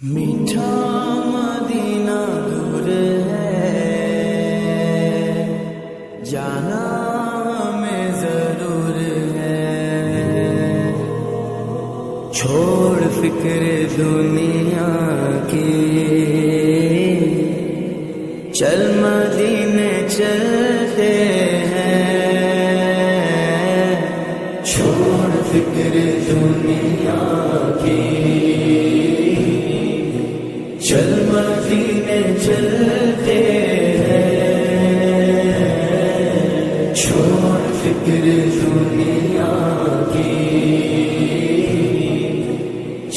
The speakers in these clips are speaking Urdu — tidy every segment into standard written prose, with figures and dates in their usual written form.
میٹھا مدینہ دور ہے، جانا ہمیں ضرور ہے، چھوڑ فکر دنیا کی، چل مدینے چلتے ہیں، چھوڑ فکر دنیا کی، چل مدینے چلتے ہیں، چھوڑ فکر دنیا کی،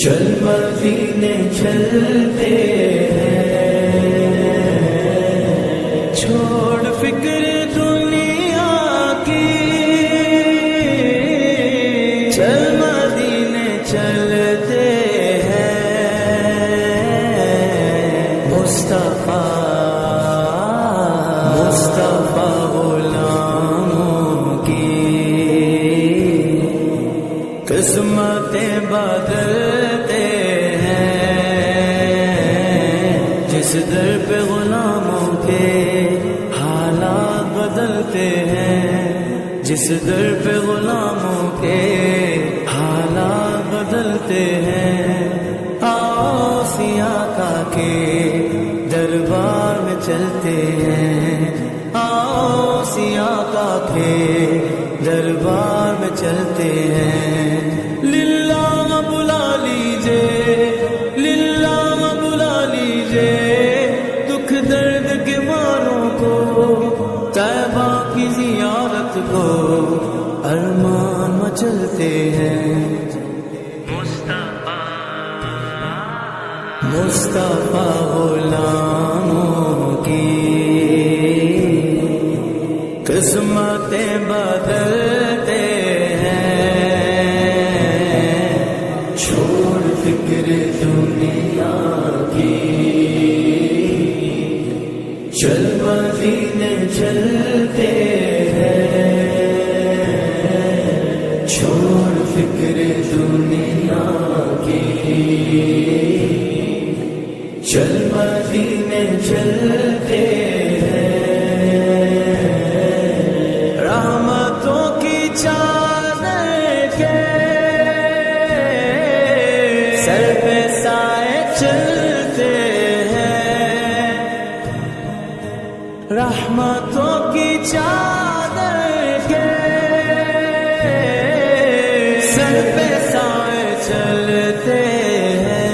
چل مدینے چلتے ہیں، چھوڑ فکر دنیا کی، چل مدینے چلتے مصطفیٰ غلاموں کی قسمتیں بدلتے ہیں، جس در پہ غلاموں کے حالات بدلتے ہیں، جس در پہ غلاموں کے حالات بدلتے ہیں، آؤ سیاقہ کے دربار میں چلتے ہیں، آؤ سیاقہ کے دربار میں چلتے ہیں، للہ بلا لیجئے، للہ بلا لیجئے، دکھ درد کے ماروں کو، طیبہ کی زیارت کو، ارمان مچلتے ہیں، مصطفیٰ غلاموں کی قسمتیں بدلتے ہیں، چھوڑ فکر دنیا کی، چل مدینے چلتے ہیں، چھوڑ فکر دنیا کی، چل مدینے چلتے ہیں، رحمتوں کی چادر کے سر پہ سائے چلتے ہیں، رحمتوں کی چادر کے سر پہ سائے چلتے ہیں،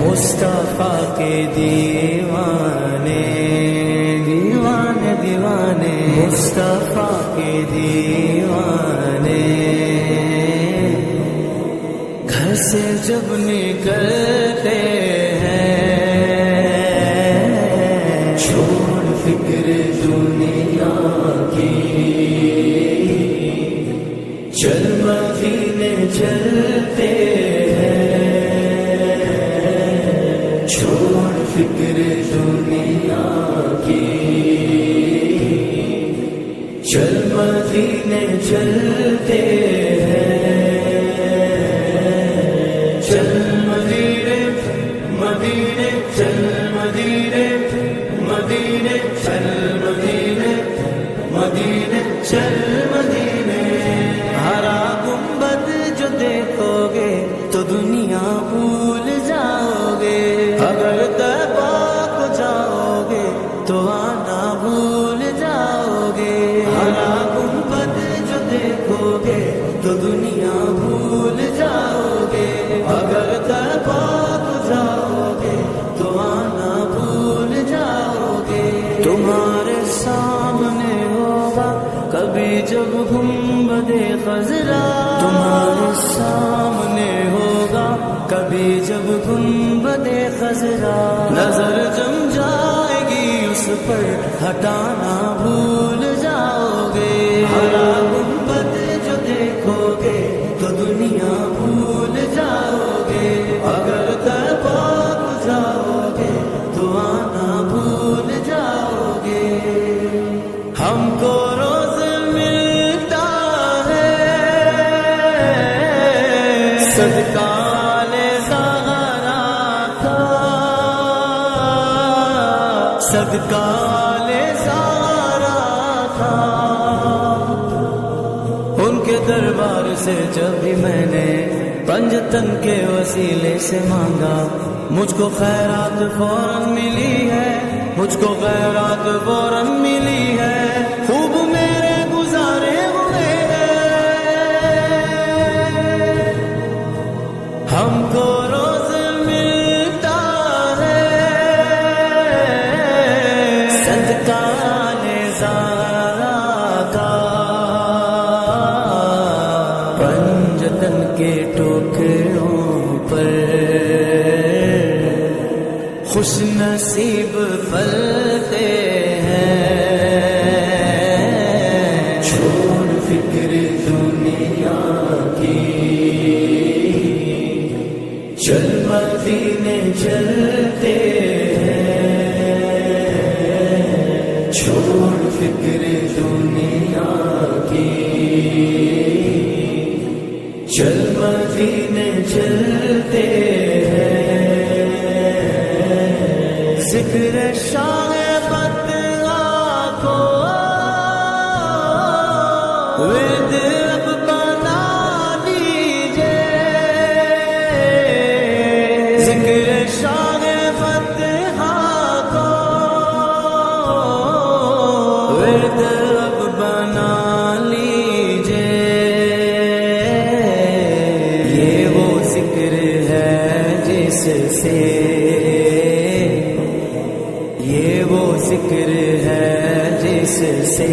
مصطفیٰ کے دیوانے دیوانے دیوانے، مصطفیٰ کے دیوانے، گھر سے جب نکلتے ہیں، چھوڑ فکر دنیا کی، چل مدینے چلتے ہیں، چھوڑ فکر دنیا کی، چل مدینے چلتے ہیں، چل مدینے مدینے، چل مدینے مدینے، چل مدینے مدینے، چل مدینے، ہرا گنبد جو دیکھو گے تو دنیا بھول جاؤ گے، اگر طیبہ کو جاؤ گے تو آنا بھول جاؤ گے، ہرا گنبد جو دیکھو گے تو دنیا بھول جاؤ گے، اگر طیبہ کو جاؤ گے تو آنا بھول جاؤ گے، تمہارے سامنے ہوگا کبھی جب گنبد خضرا، تمہارے سامنے ہوگا کبھی جب گنبد خضرا، نظر جم جائے گی اس پر ہٹانا بھول جاؤ گے، ہرا گنبد جو دیکھو گے تو دنیا بھول جاؤ گے، اگر طیبہ کو جاؤ گے تو آنا بھول جاؤ گے، ہم کو روز ملتا ہے صدقہ لے صدقہ لے سارا تھا، ان کے دربار سے جب بھی میں نے پنجتن کے وسیلے سے مانگا، مجھ کو خیرات فوراً ملی ہے، مجھ کو خیرات فوراً ملی ہے، خوب میرے گزارے ہوئے ہیں، ہم کو روز ملتا ہے صدقہ نظارہ کا، پنجتن کے ٹوکروں پر خوش نصیب پلتے ہیں، چھوڑ فکر دنیا کی، چل مدینے چلتے ہیں، چھوڑ فکر دنیا کی، چل مدینے چلتے ہیں، ذکر شاہ فتح کو ورد اب بنا لیجئے، ذکر شاہ فتح کو ورد اب بنا لیجئے، یہ وہ ذکر ہے جس سے، یہ وہ ذکر ہے جس سے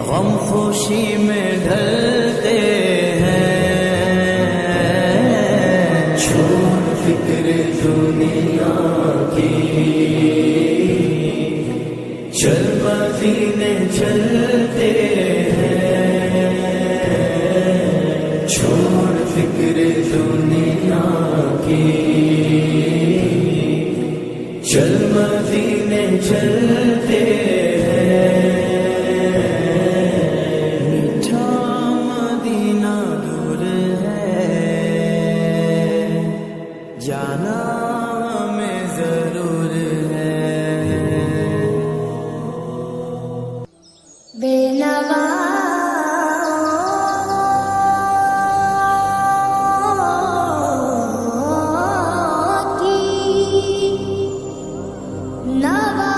غم خوشی میں ڈھلتے ہیں، چھوڑ فکر دنیا کی، چل مدینے چلتے ہیں، چھوڑ فکر دنیا کی، چل مدینے چلتے ہیں، میٹھا مدینہ دور ہے، جانا ہمیں ضرور ہے، بے نوا نوا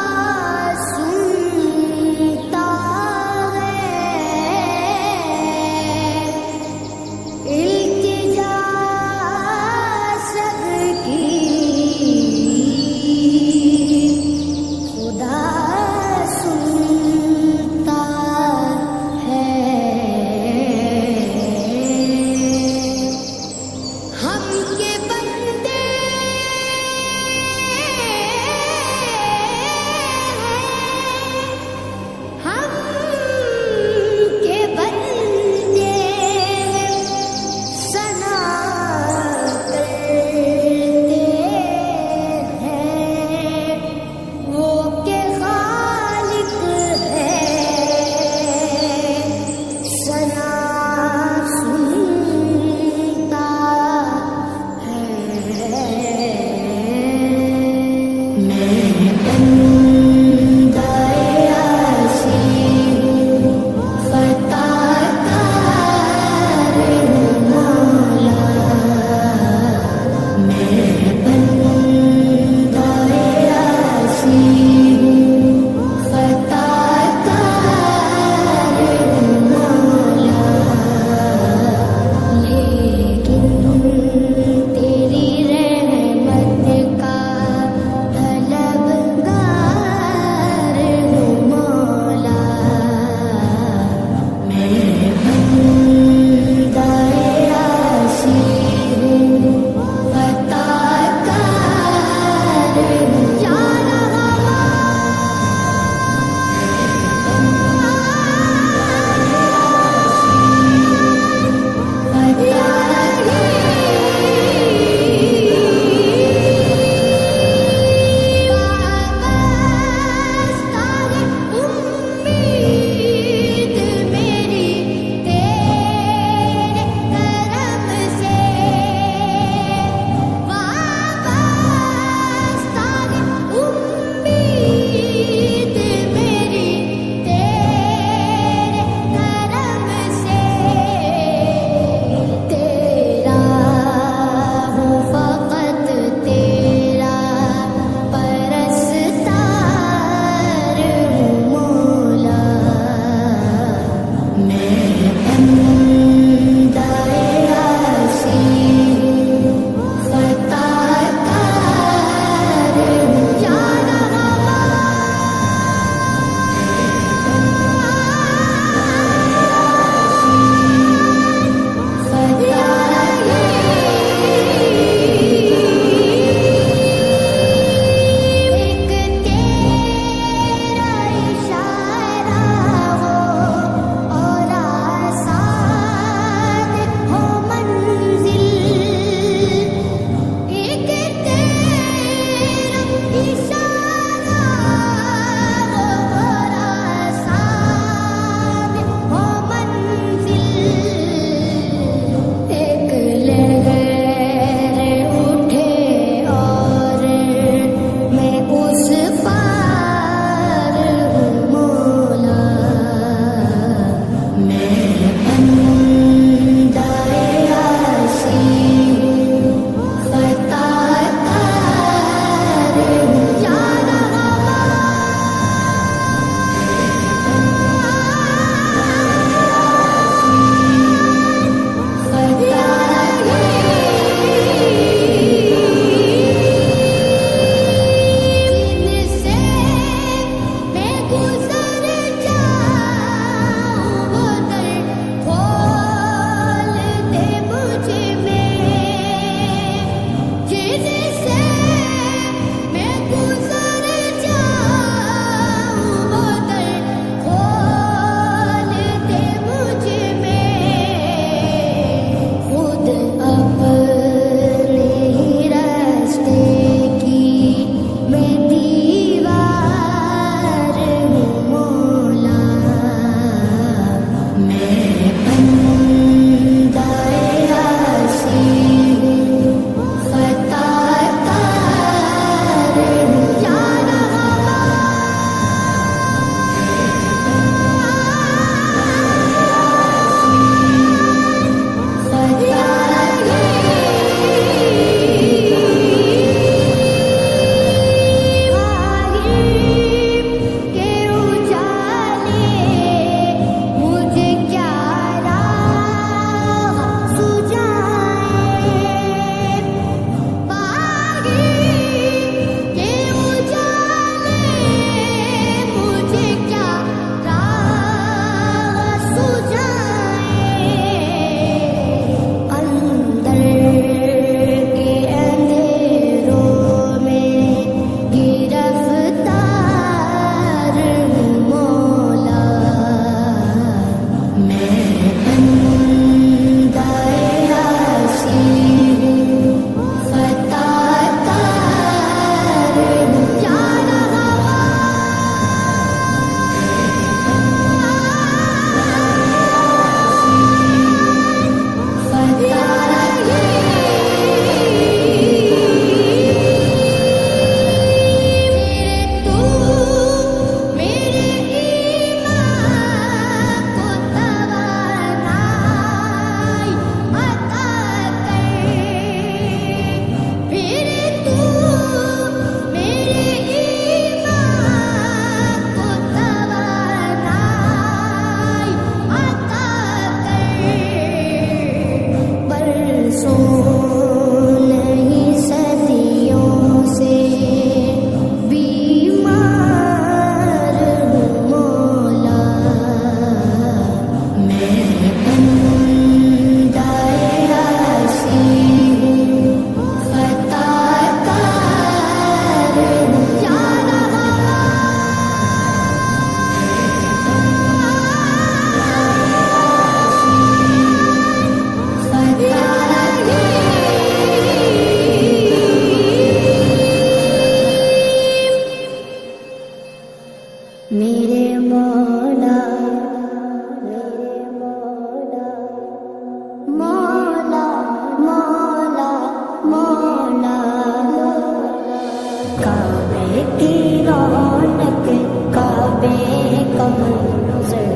منظر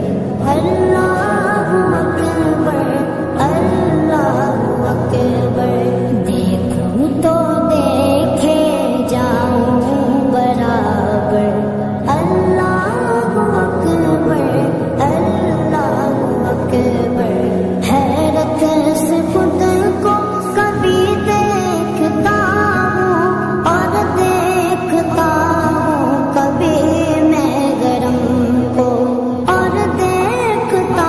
اللہ اکبر اللہ اکبر دیکھوں تو دیکھے جاؤں برابر اللہ اکبر اللہ اکبر حیرت سے خود کو کبھی دیکھتا ہوں اور دیکھتا ہوں کبھی میں گرم کو اور دیکھتا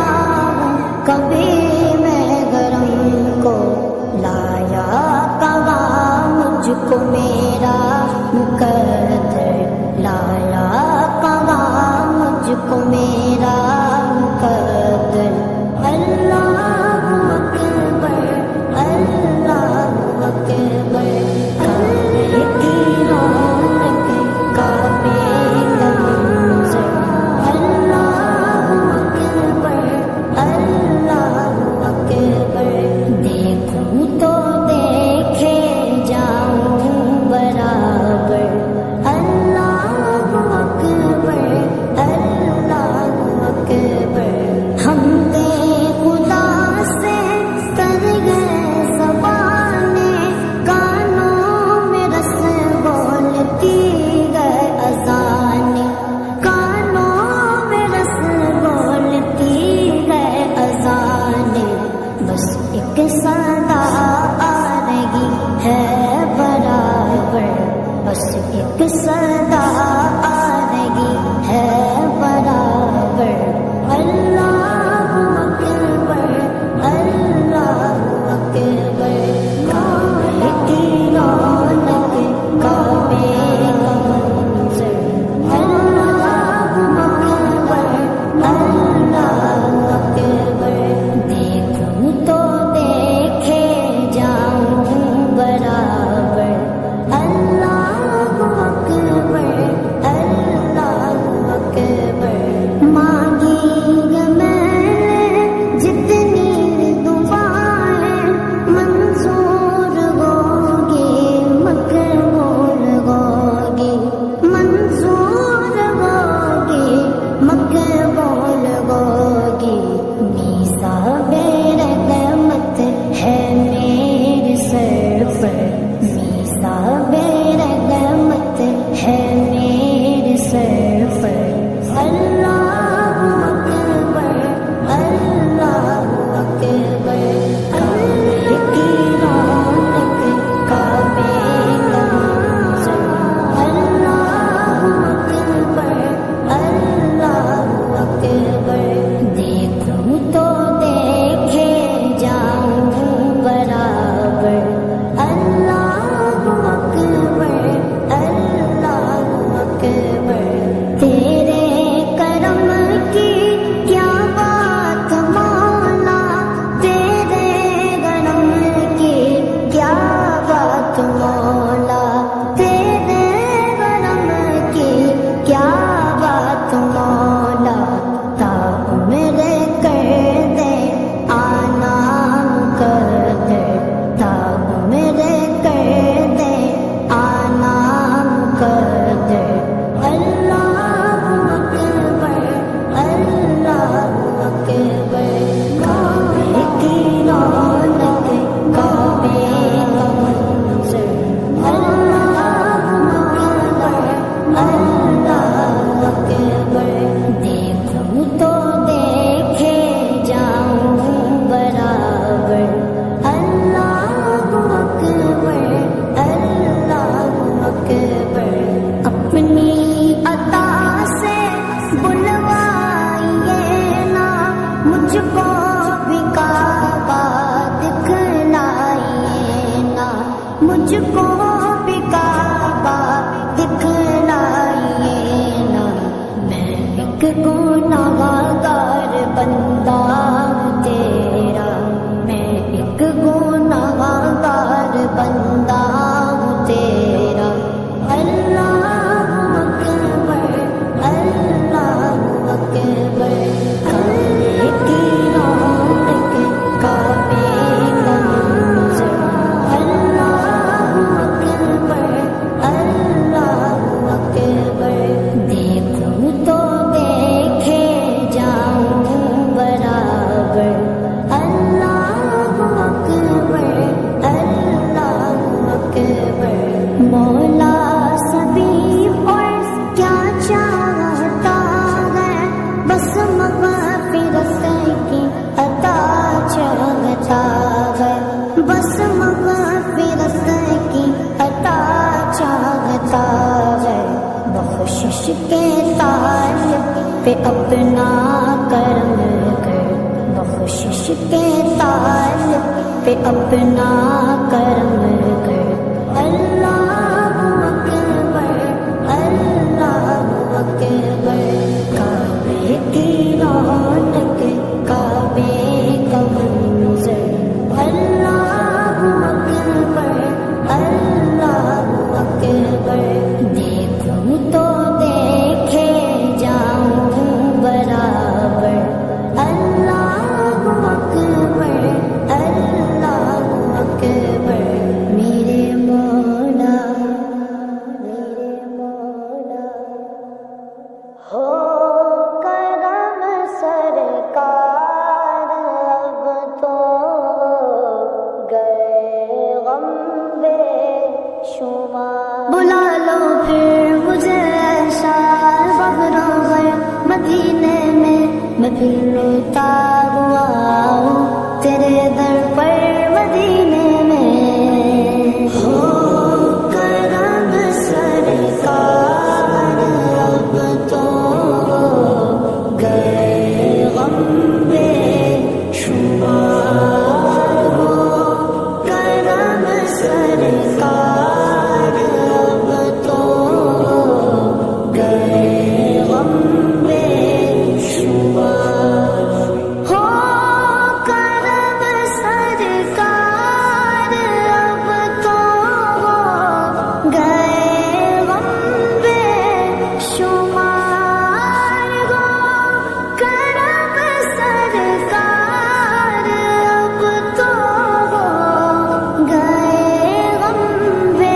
ہوں کبھی میں گرم کو لایا قوام مجھ کو میرا مقدر لایا قوام مجھ کو میرا مقدر اللہ اکبر اللہ اکبر کعبے کی رونق کعبے کا منظر اللہ اکبر اللہ اکبر دیکھوں تو دیکھے جاؤں برابر اللہ اکبر اللہ اکبر ہم دے خدا سے کر گئے زبانیں کانوں میں رس بولتی گئے اذانیں کانوں میں رس بولتی گئے اذانیں بس ایک صدا آ رہی ہے برابر بس ایک صدا آ رہی ہے برابر اللہ اکبر اللہ اکبر کعبے کی رونق کعبے کا منظر اللہ اکبر اللہ اکبر دیکھوں تو دیکھے جاؤں برابر اللہ اکبر اللہ اکبر مانگی میں نے جتنی دعائیں منظور ہوگی مقبول ہوگی منظور ہوگی مقبول ہوگی میسا بے رحمت ہے میرے سر پر میسا بے رحمت ہے میرے سر پر اللہ اکبر اللہ اکبر کعبے کی رونق کعبے کا منظر اللہ اکبر اللہ اکبر دیکھوں تو دیکھے جاؤں برابر اللہ اکبر اللہ اکبر تیرے کرم کی کیا بات مولا تیرے کرم کی کیا بات مولا تیرے کرم کی کیا بات مولا تا میرے کر دے آنا مقدر تا میرے کر دے آنا مقدر اللہ اکبر اللہ اکبر کعبے کی رونق کعبے کا منظر اللہ اکبر اللہ اکبر دیکھوں تو دیکھے جاؤں برابر اللہ اکبر اللہ اکبر اپنی عطا سے بلوائیے نا مجھ کو بھی کعبہ دکھلائیے نا مجھ کو بھی کعبہ دکھلائیے نا میں ایک گنہگار بندہ ہوں تیرا میں ایک گنہگار بندہ ہوں تیرا اللہ اکبر اللہ اکبر کعبے کی رونق کعبے کا منظر اللہ اکبر مولا سبھی اور کیا چاہتا ہے، بس مغفرت کی عطا چاہتا ہے، بس مغفرت کی عطا چاہتا ہے، بخشش کے طالب پہ اپنا کرم کر، بخشش کے طالب پہ اپنا کرم کر، اللہ اکبر اللہ اکبر، کعبے کی رونق کعبے کا منظر، اللہ اکبر اللہ اکبر، دیکھوں تو دیکھے جاؤں برابر، اللہ اکبر اللہ اکبر، میرے مولا ہو کرم سرکار، اب تو گئے غم بے شمار، بلا لو پھر مجھے شار بغرور مدینے میں پھر روتا ہوا ہوں تیرے در پر مدینے میں، ہو کرم سرکار، اب تو گئے غم بے شمار، ہو کرم سرکار، اب تو گئے غم بے شمار، ہو کرم سرکار، اب تو گئے غم بے شمار، ہو کرم سرکار، اب تو گئے غم بے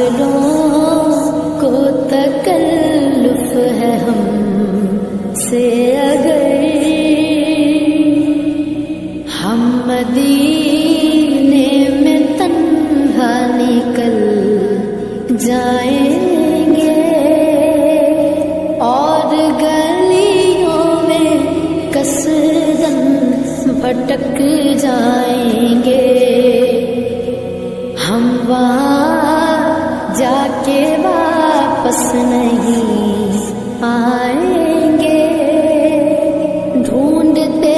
فاصلوں کو تکلف ہے ہم سے اگر ہم مدینے میں تنہا نکل جائیں گے اور گلیوں میں کثرن بھٹک جائیں گے، ہم وہاں جا کے واپس نہیں آئیں گے، ڈھونڈتے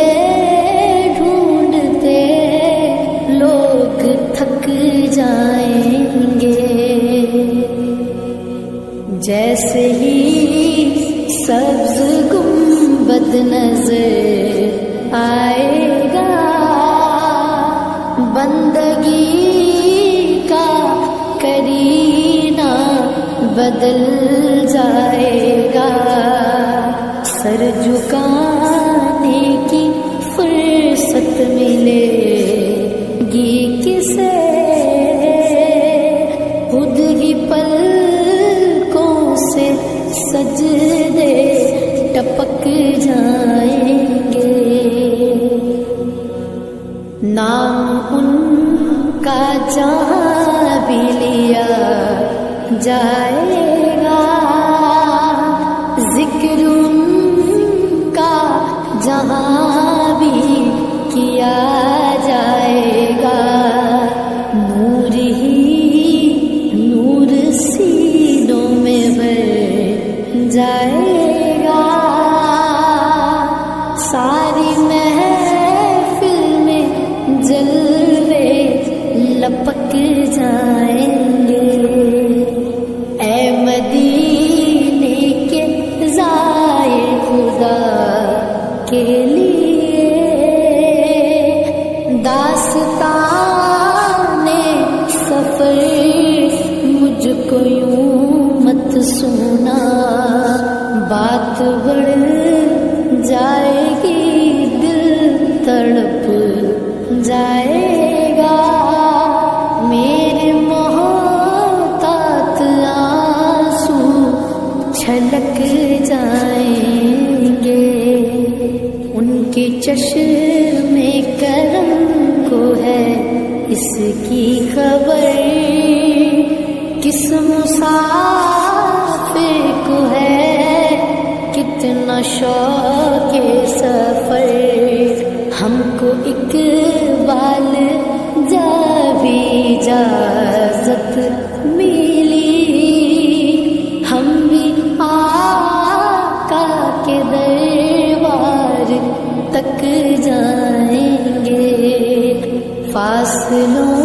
ڈھونڈتے لوگ تھک جائیں گے، جیسے ہی سبز گنبد نظر آئے گا بندگی کا کرینہ بدل جائے گا، سر جھکانے کی فرصت ملے گی کسے، خود ہی پلکوں سے سجدے ٹپک جائیں گے، نام ان کا جہاں بھی لیا جائے گا، ذکر ان کا جہاں بھی کیا جائے گا، نور ہی نور سینوں میں بھر جائے گا، ساری محفل میں جلوے لپک جائیں گے، اے مدینے کے زائر خدا کے لیے داستان سفر مجھ کو یوں مت سنا، بات بڑھ جائے گی دل تڑپ جائے گا، میرے محتاط آنسو چھلک جائیں گے، ان کے چشم کرم کو ہے اس کی خبر، کس مسافر کو ہے کتنا شوق سفر، ہم کو اقبال جب اجازت ملی ہم بھی آقا کے دربار تک جائیں گے، فاصلوں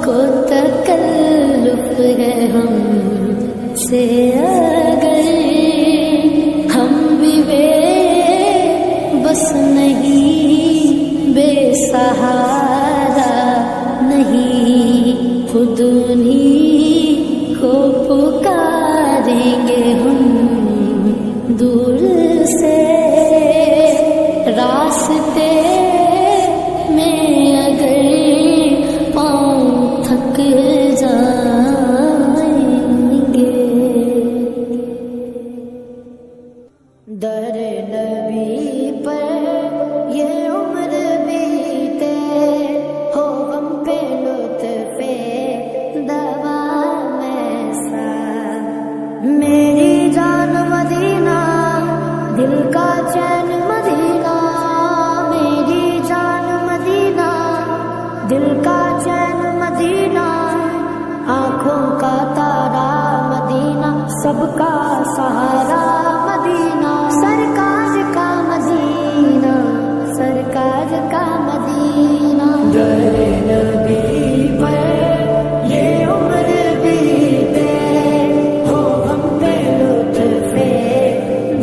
کو تکلف ہے ہم سے اگر ہم بھی بے بس نہیں، بے سہارا نہیں، خود انہیں کو پکاریں گے ہم دور سے، راستے میں اگر پاؤں تھک جائیں گے، در نبی پر یہ عمر بیتے ہو ہم پہ لطف دوا ایسا، میری جان مدینہ دل کا چین مدینہ، میری جان مدینہ دل کا چین مدینہ، آنکھوں کا تارا مدینہ، سب کا سہارا مدینہ، سرکار کا مدینہ، سرکار کا مدینہ، در نبی پر یہ عمر بیتے ہو ہم پہ لطف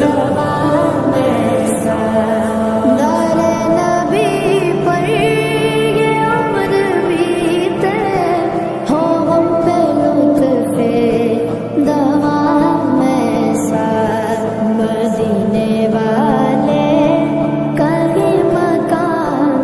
دوا ایسا، در نبی پر یہ عمر بیتے ہو ہم پہ لطف دوا ایسا، مدینے والے کہیں مکان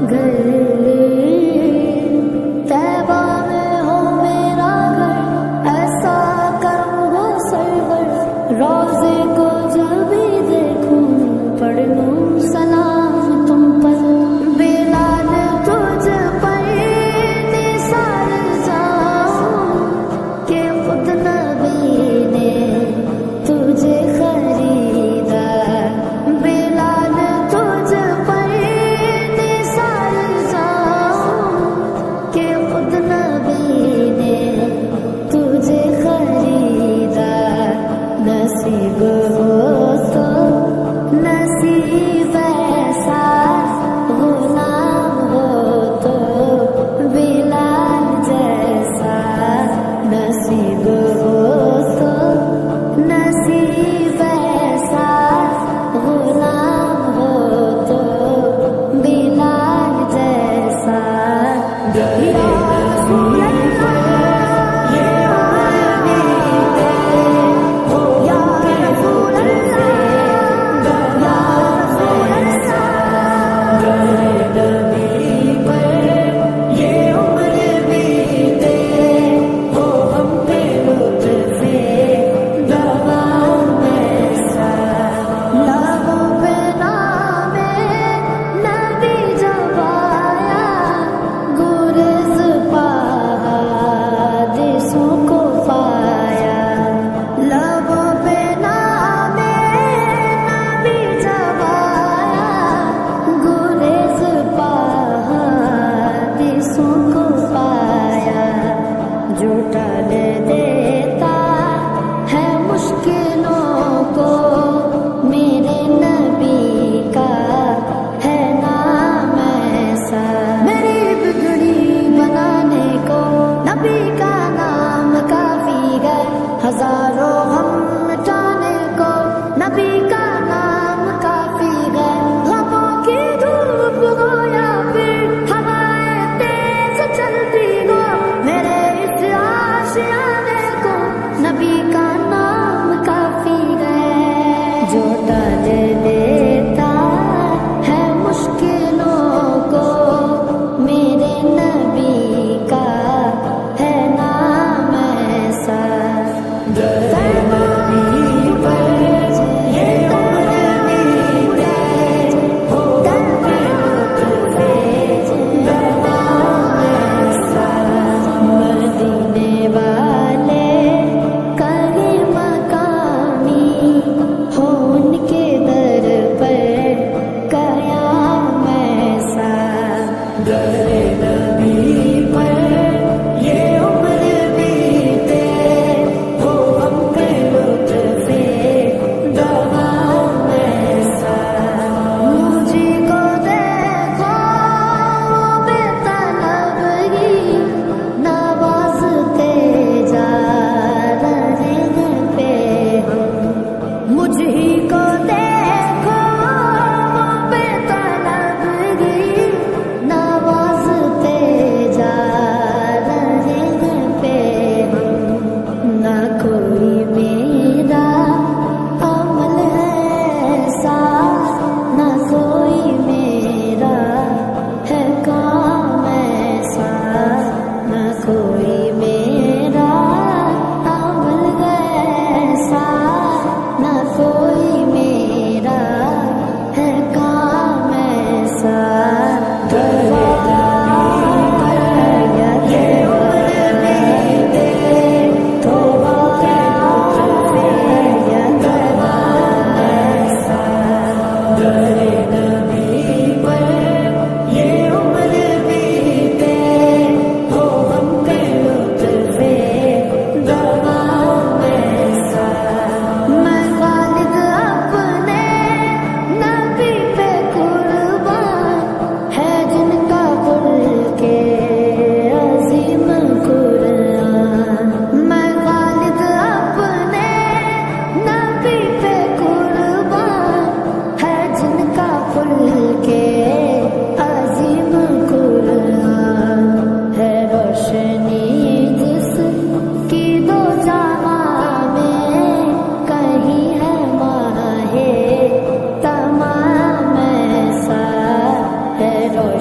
گھر طیبہ میں ہو میرا گھر، ایسا کرم ہو سرور، روضے کو جب بھی دیکھوں پڑھ لوں سلام تم پر، بلال تجھ پر نثار جاؤں کہ خود نبی نے تجھے خریدا، بلال تجھ پر نثار جاؤں کہ خود نبی نے تجھے خریدا، نصیب ہو تو نصیب ایسا غلام ہو تو بلال جیسا، نصیب ہو تو نصیب ایسا غلام ہو تو بلال جیسا، یا رسول اللہ یہ عمر بیتے ہو، یا رسول اللہ یا رسول اللہ، نبی پر یہ عمر بیتے ہو، ہم پہ لطف دوام ایسا، لبوں پہ نام نبی جب آیا، گریز حادثوں کو پایا، لبوں پہ نام نبی جب آیا، گریز حادثوں کو پایا، جو ٹال دیتا ہے مشکلوں کو، میرے نبی کا ہے نام ایسا، میری بگڑی بنانے کو نبی کا نام کافی ہے، ہزاروں غم مٹانے کو نبی کا نام کافی ہے، غموں کی دھوپ ہو یا پھر ہوائیں تیز چلتی ہو، میرے اس آشیانے کو نبی کا نام کافی ہے، جو ٹال دیتا ہے مشکلوں کو، میرے نبی کا ہے نام ایسا، نبی پر یہ عمر بیتے ہو، ہم پہ لطف دوام ایسا، مدینے والے کہیں مقامی ہو، ان کے در پر قیام ایسا، نبی پر یہ عمر بیتے ہو، ہم پہ لطف دوام ایسا، مجھے کو دیکھو بے طلبگی نوازتے جا رہے ہیں پہ ہم، مجھے کو دیکھو بے طلبگی نوازتے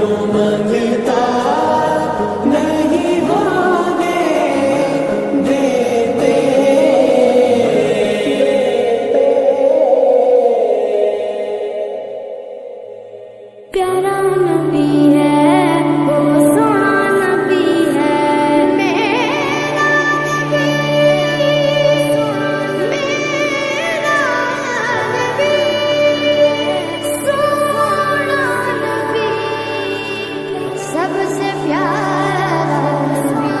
جو منگتا نہیں ہونے دیتے. پیارا نبی ہے وہ سونا نبی ہے میرا نبی سونا نبی سب سے پیارا نبی.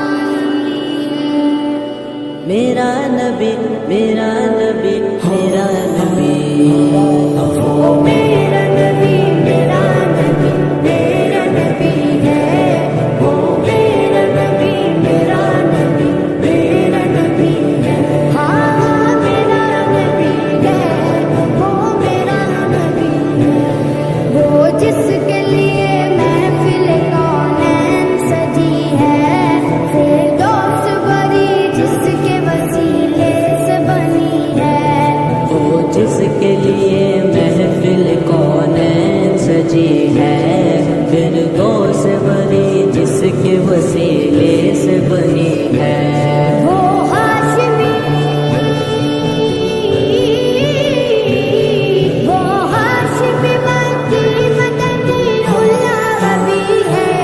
میرا نبی میرا نبی میرا نبی وہ میرا نبی میرا نبی میرا نبی ہے وہ میرا نبی میرا نبی میرا نبی ہے. ہاں میرا نبی ہے وہ میرا نبی ہے. وہ جس کے لیے محفل کونین سجی ہے فردوس بری جس کے وسیلے سے بنی ہے. وہ جس کے لیے محفل کونین سجی ہے فردوس بری جس کے وسیلے سے بنی ہے. وہ ہاشمی مکی مدنی العربی ہے.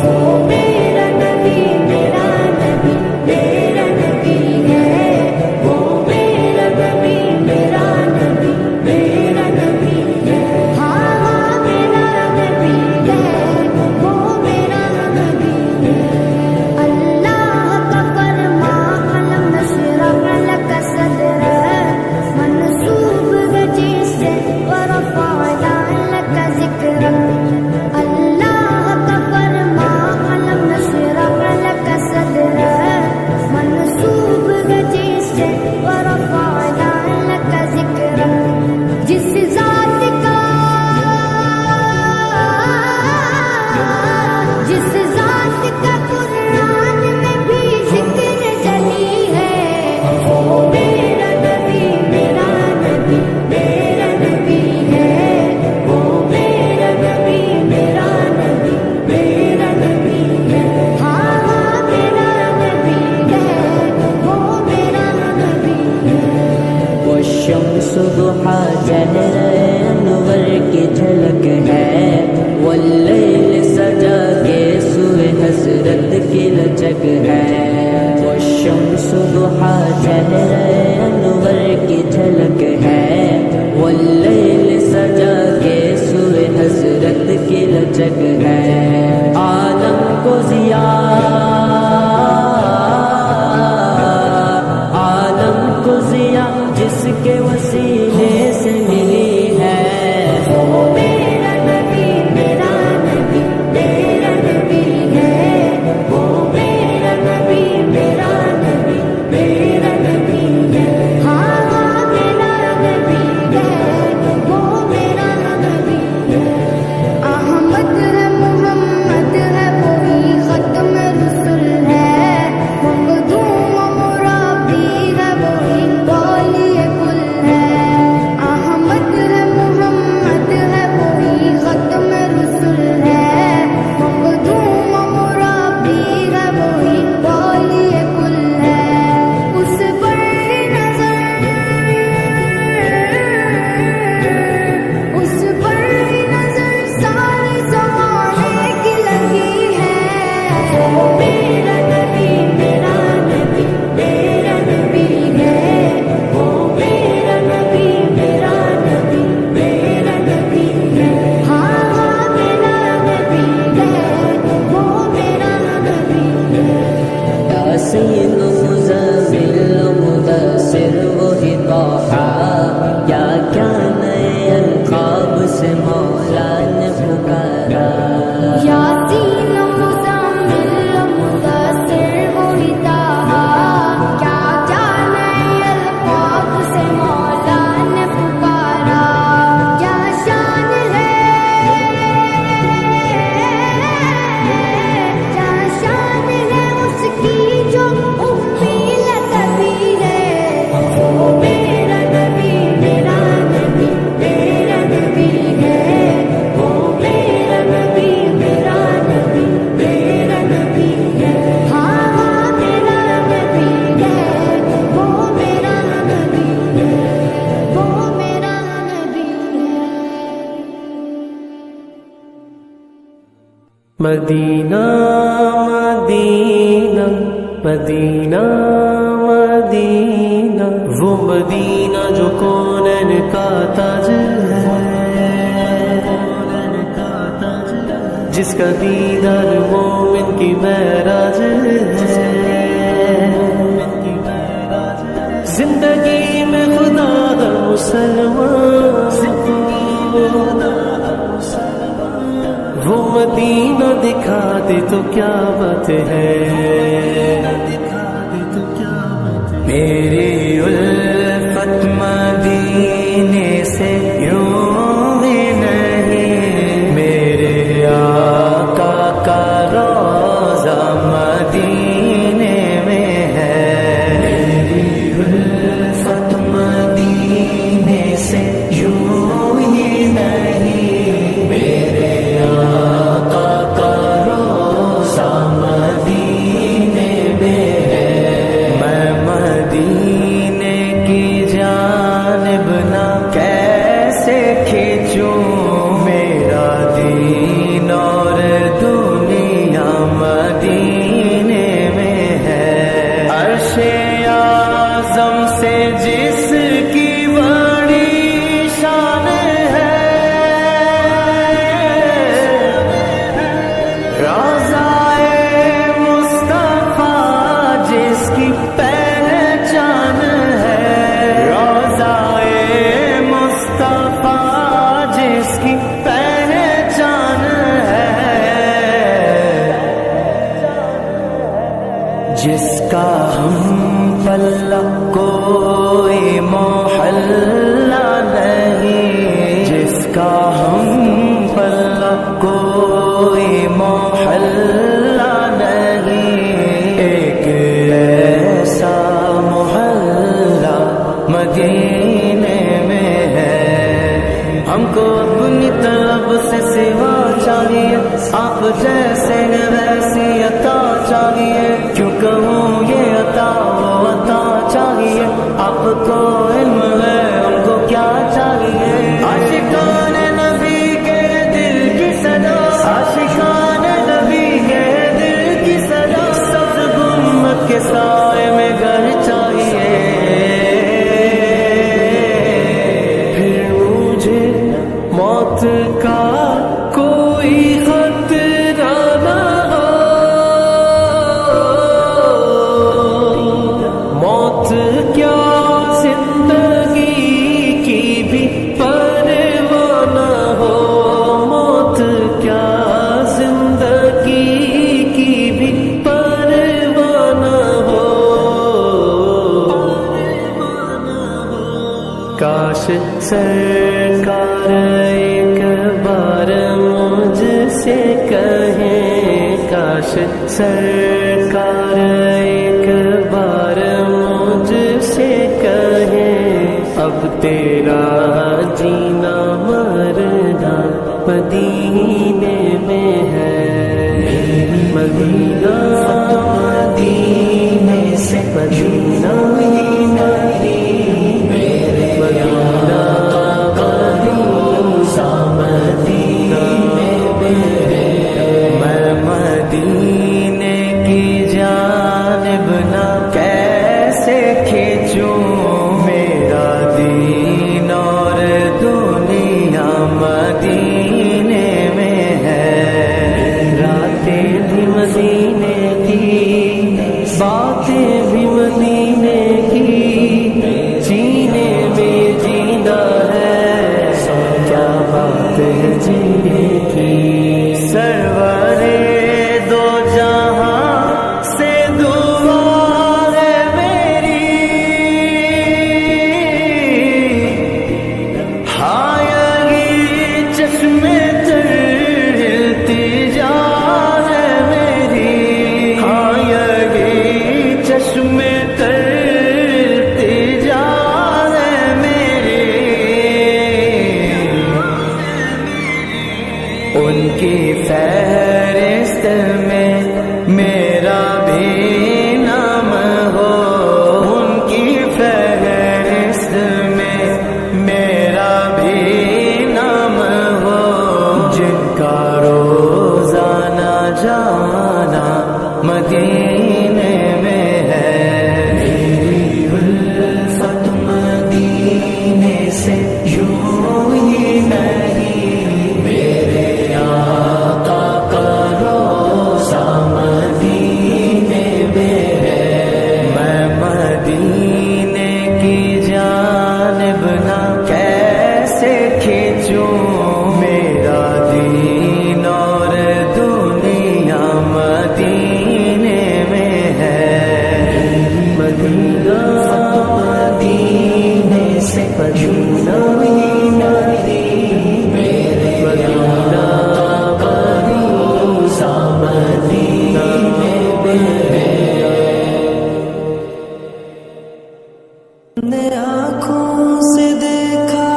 وہ میرا نبی میرا نبی میرا نبی ہے. وہ میرا نبی میرا نبی میرا نبی ہے. ہاں میرا نبی ہے وہ میرا نبی ہے. اللہ کا فرما قلم نشرح لك صدرك منصوب گجی سے ورفعنا لك ذکرك. اللہ کا فرما قلم نشرح لك صدرك منصوب گجی سے ورفعنا لك ذکرك. جس ذات کا قرآن میں بھی ذکر جلی ہے. وہ میرا نبی میرا نبی میرا نبی ہے. وہ میرا نبی میرا نبی میرا نبی ہے. ہاں میرا نبی ہے وہ میرا نبی ہے. والشمس ضحا چہر انور کی جھلک ہے واللیل سجا کے سوئے حسرت کی لچک ہے. والشمس ضحا چہر انور کی جھلک ہے واللیل سجا کے سوئے حسرت کی لچک ہے. عالم کو ضیا عالم کو ضیا جس کے وسیلے سے ملی ہے. وہ میرا نبی میرا نبی میرا نبی ہے. وہ میرا نبی میرا نبی میرا نبی ہے. ہاں میرا نبی ہے وہ میرا نبی ہے. احمد ہے محمد ہے وہی ختم مدینہ مدینہ مدینہ مدینہ، وہ مدینہ جو کونین کا تاج ہے، جس کا دیدار مومن کی معراج ہے۔ زندگی میں خدا دا مسلمان، وہ مدینہ دکھا دے تو کیا بات ہے، میری الفت مدینے سے یوں ہی نہیں، میرے آقا کا روضہ مدینے میں ہے، میری الفت مدینے سے یوں ہی نہیں، میرے آقا کا روضہ مدینے میں ہے، میں مدینے کی جانب نہ کیسے کھینچوں، میرا دین اور دنیا مدینے میں ہے، عرش اعظم سے جس کی بڑی شان ہے، روضہ مصطفیٰ جس کی پہچان ہے، روضہ مصطفیٰ جس کی پہچان ہے، جس کا ہم پلہ کوئی محلہ نہیں، جس کا ہم پلہ کوئی محلہ نہیں، ایک ایسا محلہ مدینے میں ہے، ہم کو اپنی طرف سے سوا چاہیے، آپ جیسے ویسی عطا چاہیے، کیوں کہوں یہ عطا وہ عطا چاہیے، آپ کو علم ہے ہم کو کیا چاہیے، عاشقان نبی کے دل کی صدا، عاشقان نبی کے دل کی صدا، سبز گنبد کے سائے میں گھر چاہیے، پھر مجھے موت کا کوئی خطرہ نہ ہو، موت کیا زندگی کی بھی پرواہ نہ ہو، موت کیا زندگی کی بھی پرواہ نہ ہو، کاش سرکار ایک بار مجھ سے کہیں، کاش سرکار ایک بار مجھ سے کہیں، اب تیرا جینا مرنا مدینے میں ہے، مدینہ مدینے سے مدینہ مدینے کی جانب نہ کیسے کھینچوں، میرا دین اور دنیا مدینے میں جانا مدینے میں ہے، میری الفت مدینے سے یوں ہی نہیں، میرے آقا کا روضہ مدینے میں ہے، میں مدینے کی جانب نہ کیسے کھینچوں، میرا دین اور دنیا مدینے میں ہے، مدینہ مدینے سے مدینہ میرے مدینہ کا روضہ مدینے میں ہے۔ نے آنکھوں سے دیکھا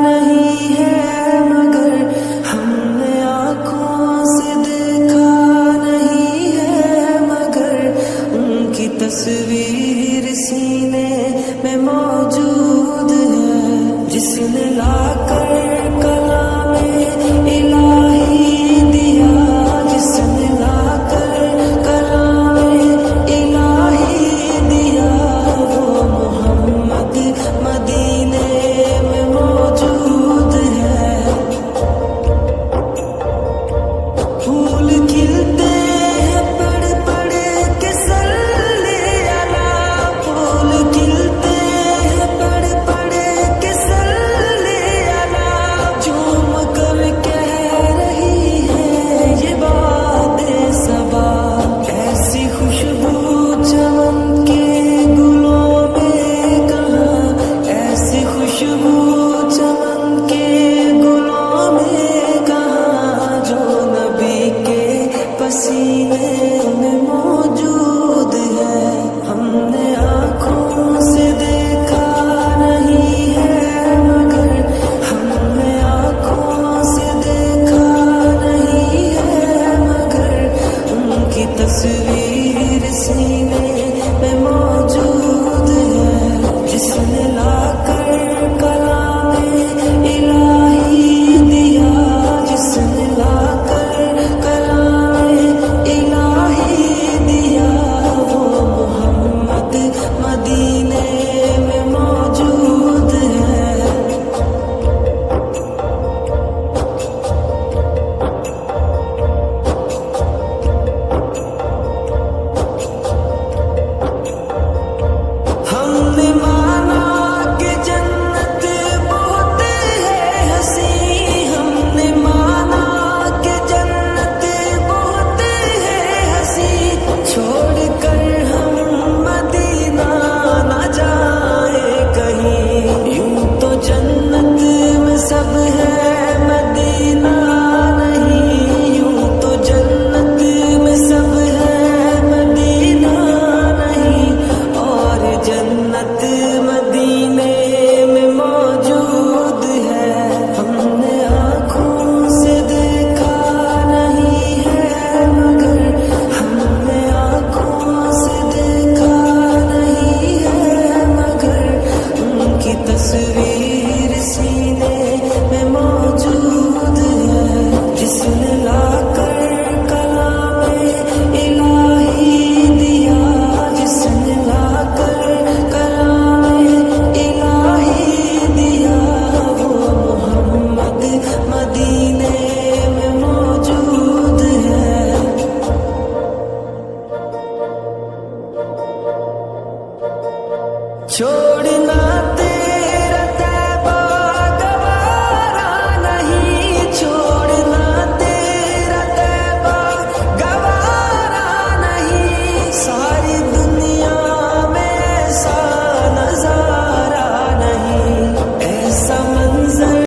نہیں ہے مگر، ہم نے آنکھوں سے دیکھا نہیں ہے مگر، ان کی تصویر سینے میں موجود ہے، جس نے لا کر کلام الہی دیا، جس نے لا کر کلام الہی دیا، وہ محمد مدینے میں موجود ہے۔ پھول کھلتے ہیں پڑھ پڑھ کے صلی علی، پھول کھلتے ہیں پڑھ پڑھ کے صلی علی، جھوم کر کہہ رہی ہے یہ بات صبا، ایسی خوشبو چمن کے گلوں میں کہاں، ایسی خوشبو چمن کے گلوں میں کہاں، جو نبی کے پسینے